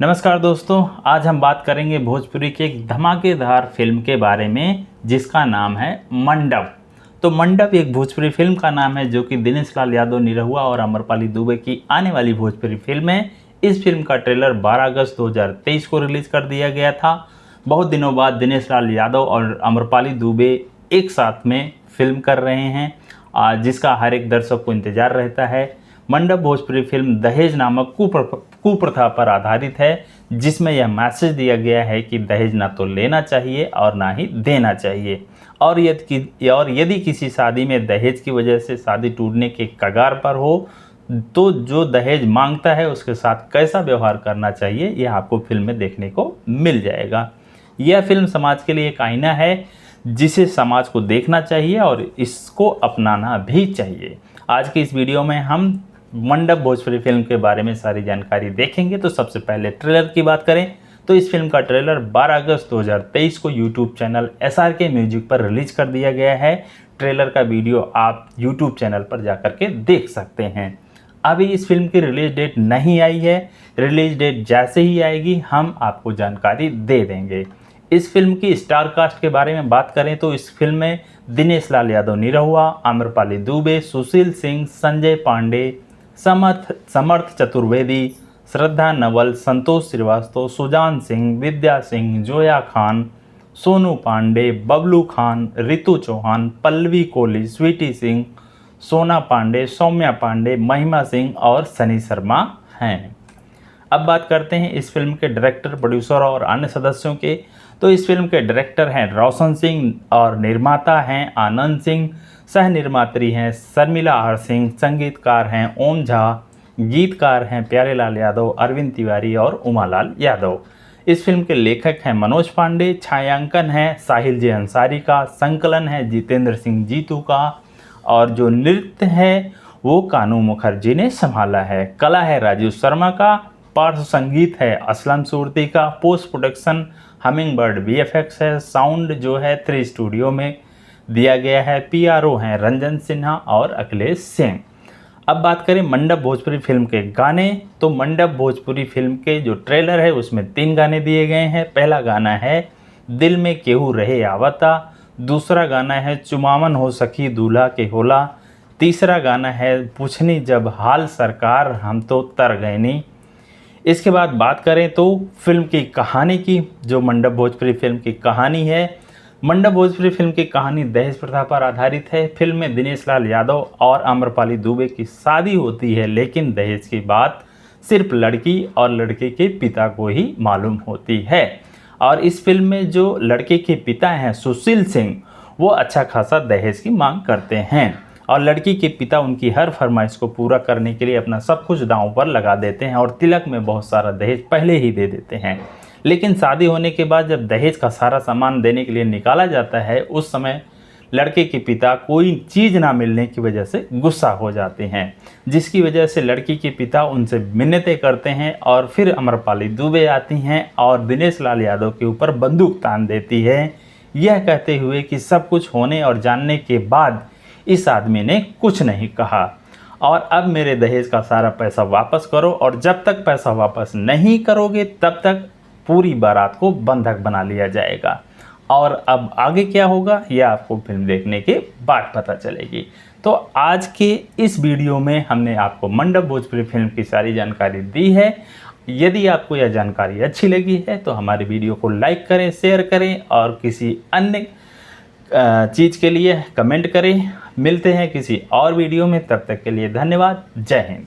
नमस्कार दोस्तों, आज हम बात करेंगे भोजपुरी की एक धमाकेदार फिल्म के बारे में जिसका नाम है मंडप। तो मंडप एक भोजपुरी फिल्म का नाम है जो कि दिनेश लाल यादव निरहुआ और अमरपाली दुबे की आने वाली भोजपुरी फिल्म है। इस फिल्म का ट्रेलर 12 अगस्त 2023 को रिलीज कर दिया गया था। बहुत दिनों बाद दिनेश लाल यादव और अमरपाली दुबे एक साथ में फिल्म कर रहे हैं, जिसका हर एक दर्शक को इंतजार रहता है। मंडप भोजपुरी फिल्म दहेज नामक कुप्रथा पर आधारित है, जिसमें यह मैसेज दिया गया है कि दहेज ना तो लेना चाहिए और ना ही देना चाहिए। और यदि किसी शादी में दहेज की वजह से शादी टूटने के कगार पर हो तो जो दहेज मांगता है उसके साथ कैसा व्यवहार करना चाहिए, यह आपको फिल्म में देखने को मिल जाएगा। यह फिल्म समाज के लिए एक आईना है जिसे समाज को देखना चाहिए और इसको अपनाना भी चाहिए। आज की इस वीडियो में हम मंडप भोजपुरी फिल्म के बारे में सारी जानकारी देखेंगे। तो सबसे पहले ट्रेलर की बात करें तो इस फिल्म का ट्रेलर 12 अगस्त 2023 को यूट्यूब चैनल SRK म्यूजिक पर रिलीज कर दिया गया है। ट्रेलर का वीडियो आप यूट्यूब चैनल पर जाकर के देख सकते हैं। अभी इस फिल्म की रिलीज डेट नहीं आई है, रिलीज डेट जैसे ही आएगी हम आपको जानकारी दे देंगे। इस फिल्म की स्टार कास्ट के बारे में बात करें तो इस फिल्म में दिनेश लाल यादव निरहुआ, आम्रपाली दुबे, सुशील सिंह, संजय पांडे, समर्थ चतुर्वेदी, श्रद्धा नवल, संतोष श्रीवास्तव, सुजान सिंह, विद्या सिंह, जोया खान, सोनू पांडे, बबलू खान, रितु चौहान, पल्लवी कोहली, स्वीटी सिंह, सोना पांडे, सौम्या पांडे, महिमा सिंह और सनी शर्मा हैं। अब बात करते हैं इस फिल्म के डायरेक्टर, प्रोड्यूसर और अन्य सदस्यों के। तो इस फिल्म के डायरेक्टर हैं रोशन सिंह और निर्माता हैं आनंद सिंह। सह निर्मात्री हैं शर्मिला हर सिंह, संगीतकार हैं ओम झा, गीतकार हैं प्यारेलाल यादव, अरविंद तिवारी और उमालाल यादव। इस फिल्म के लेखक हैं मनोज पांडे, छायांकन है साहिल जे अंसारी का, संकलन है जितेंद्र सिंह जीतू का और जो नृत्य है वो कानू मुखर्जी ने संभाला है। कला है राजीव शर्मा का, पार्श्व संगीत है असलम सूरती का, post production humming bird VFX है, साउंड जो है 3 स्टूडियो में दिया गया है, PRO हैं रंजन सिन्हा और अखिलेश सिंह। अब बात करें मंडप भोजपुरी फिल्म के गाने, तो मंडप भोजपुरी फिल्म के जो ट्रेलर है उसमें 3 गाने दिए गए हैं। पहला गाना है दिल में केहू रहे आवता, दूसरा गाना है चुमावन हो सखी दूल्हा के होला, तीसरा गाना है पूछनी जब हाल सरकार हम तो तर गए। इसके बाद बात करें तो फिल्म की कहानी की, जो मंडप भोजपुरी फिल्म की कहानी है। मंडप भोजपुरी फिल्म की कहानी दहेज प्रथा पर आधारित है। फिल्म में दिनेश लाल यादव और आम्रपाली दुबे की शादी होती है, लेकिन दहेज की बात सिर्फ लड़की और लड़के के पिता को ही मालूम होती है। और इस फिल्म में जो लड़के के पिता हैं सुशील सिंह, वो अच्छा खासा दहेज की मांग करते हैं और लड़की के पिता उनकी हर फरमाइश को पूरा करने के लिए अपना सब कुछ दांव पर लगा देते हैं और तिलक में बहुत सारा दहेज पहले ही दे देते हैं। लेकिन शादी होने के बाद जब दहेज का सारा सामान देने के लिए निकाला जाता है, उस समय लड़के के पिता कोई चीज़ ना मिलने की वजह से गुस्सा हो जाते हैं, जिसकी वजह से लड़की के पिता उनसे मिन्नतें करते हैं और फिर अमरपाली दुबे आती हैं और दिनेश लाल यादव के ऊपर बंदूक तान देती है, यह कहते हुए कि सब कुछ होने और जानने के बाद इस आदमी ने कुछ नहीं कहा और अब मेरे दहेज का सारा पैसा वापस करो, और जब तक पैसा वापस नहीं करोगे तब तक पूरी बारात को बंधक बना लिया जाएगा। और अब आगे क्या होगा यह आपको फिल्म देखने के बाद पता चलेगी। तो आज के इस वीडियो में हमने आपको मंडप भोजपुरी फिल्म की सारी जानकारी दी है। यदि आपको यह जानकारी अच्छी लगी है तो हमारे वीडियो को लाइक करें, शेयर करें और किसी अन्य चीज़ के लिए कमेंट करें। मिलते हैं किसी और वीडियो में, तब तक के लिए धन्यवाद। जय हिंद।